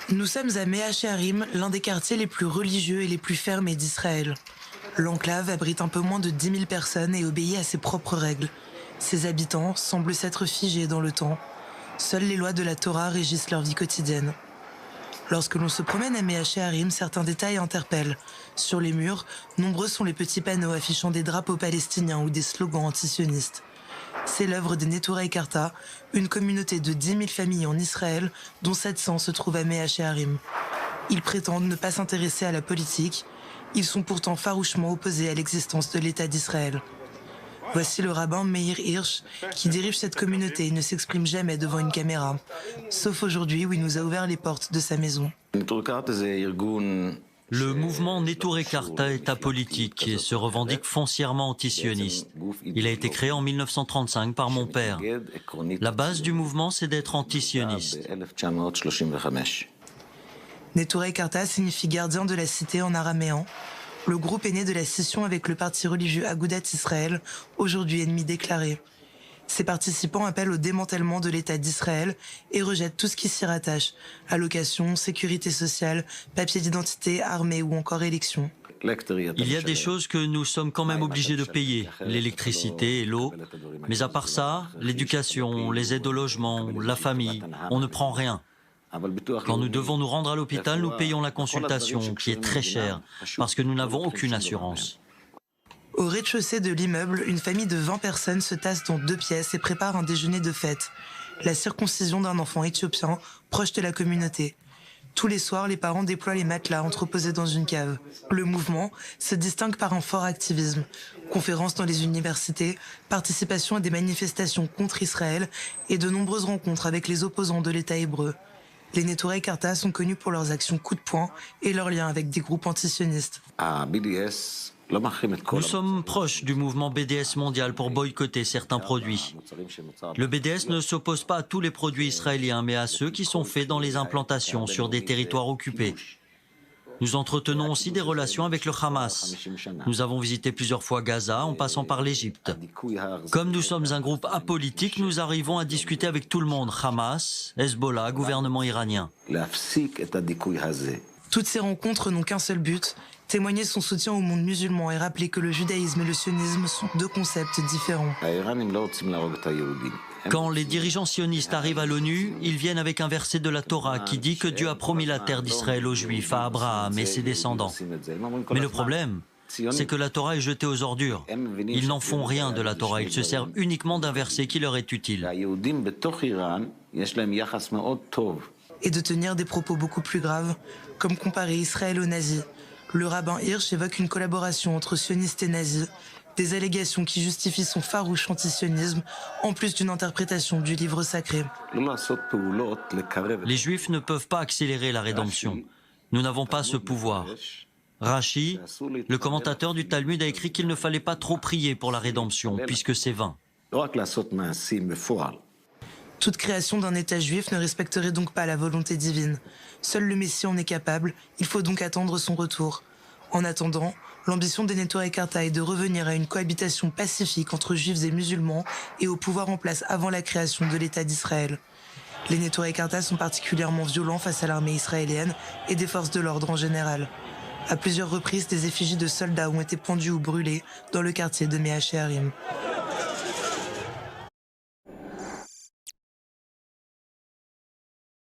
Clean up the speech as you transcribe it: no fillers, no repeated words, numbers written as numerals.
Nous sommes à Mea Shearim, l'un des quartiers les plus religieux et les plus fermés d'Israël. L'enclave abrite un peu moins de 10 000 personnes et obéit à ses propres règles. Ses habitants semblent s'être figés dans le temps. Seules les lois de la Torah régissent leur vie quotidienne. Lorsque l'on se promène à Mea Shearim, certains détails interpellent. Sur les murs, nombreux sont les petits panneaux affichant des drapeaux palestiniens ou des slogans antisionistes. C'est l'œuvre des Neturei Karta, une communauté de 10 000 familles en Israël, dont 700 se trouvent à Mea Shearim. Ils prétendent ne pas s'intéresser à la politique. Ils sont pourtant farouchement opposés à l'existence de l'État d'Israël. Voici le rabbin Meir Hirsch, qui dirige cette communauté et ne s'exprime jamais devant une caméra, sauf aujourd'hui où il nous a ouvert les portes de sa maison. Le mouvement Neturei Karta est apolitique et se revendique foncièrement antisioniste. Il a été créé en 1935 par mon père. La base du mouvement, c'est d'être antisioniste. Neturei Karta signifie gardien de la cité en araméen. Le groupe est né de la scission avec le parti religieux Agudat Israël, aujourd'hui ennemi déclaré. Ses participants appellent au démantèlement de l'État d'Israël et rejettent tout ce qui s'y rattache, allocations, sécurité sociale, papier d'identité, armée ou encore élections. Il y a des choses que nous sommes quand même obligés de payer, l'électricité et l'eau. Mais à part ça, l'éducation, les aides au logement, la famille, on ne prend rien. Quand nous devons nous rendre à l'hôpital, nous payons la consultation, qui est très chère, parce que nous n'avons aucune assurance. Au rez-de-chaussée de l'immeuble, une famille de 20 personnes se tasse dans 2 pièces et prépare un déjeuner de fête. La circoncision d'un enfant éthiopien, proche de la communauté. Tous les soirs, les parents déploient les matelas entreposés dans une cave. Le mouvement se distingue par un fort activisme. Conférences dans les universités, participation à des manifestations contre Israël et de nombreuses rencontres avec les opposants de l'État hébreu. Les Neturei Karta sont connus pour leurs actions coup de poing et leurs liens avec des groupes antisionistes. Nous sommes proches du mouvement BDS mondial pour boycotter certains produits. Le BDS ne s'oppose pas à tous les produits israéliens, mais à ceux qui sont faits dans les implantations sur des territoires occupés. Nous entretenons aussi des relations avec le Hamas. Nous avons visité plusieurs fois Gaza en passant par l'Égypte. Comme nous sommes un groupe apolitique, nous arrivons à discuter avec tout le monde, Hamas, Hezbollah, gouvernement iranien. Toutes ces rencontres n'ont qu'un seul but, témoigner son soutien au monde musulman et rappeler que le judaïsme et le sionisme sont 2 concepts différents. Quand les dirigeants sionistes arrivent à l'ONU, ils viennent avec un verset de la Torah qui dit que Dieu a promis la terre d'Israël aux Juifs, à Abraham et ses descendants. Mais le problème, c'est que la Torah est jetée aux ordures. Ils n'en font rien de la Torah, ils se servent uniquement d'un verset qui leur est utile. Et de tenir des propos beaucoup plus graves, comme comparer Israël aux nazis. Le rabbin Hirsch évoque une collaboration entre sionistes et nazis, des allégations qui justifient son farouche antisionisme, en plus d'une interprétation du livre sacré. Les Juifs ne peuvent pas accélérer la rédemption. Nous n'avons pas ce pouvoir. Rashi, le commentateur du Talmud, a écrit qu'il ne fallait pas trop prier pour la rédemption, puisque c'est vain. Toute création d'un État juif ne respecterait donc pas la volonté divine. Seul le Messie en est capable, il faut donc attendre son retour. En attendant, l'ambition des Neturei Karta est de revenir à une cohabitation pacifique entre juifs et musulmans et au pouvoir en place avant la création de l'État d'Israël. Les Neturei Karta sont particulièrement violents face à l'armée israélienne et des forces de l'ordre en général. À plusieurs reprises, des effigies de soldats ont été pendues ou brûlées dans le quartier de Mea Shearim.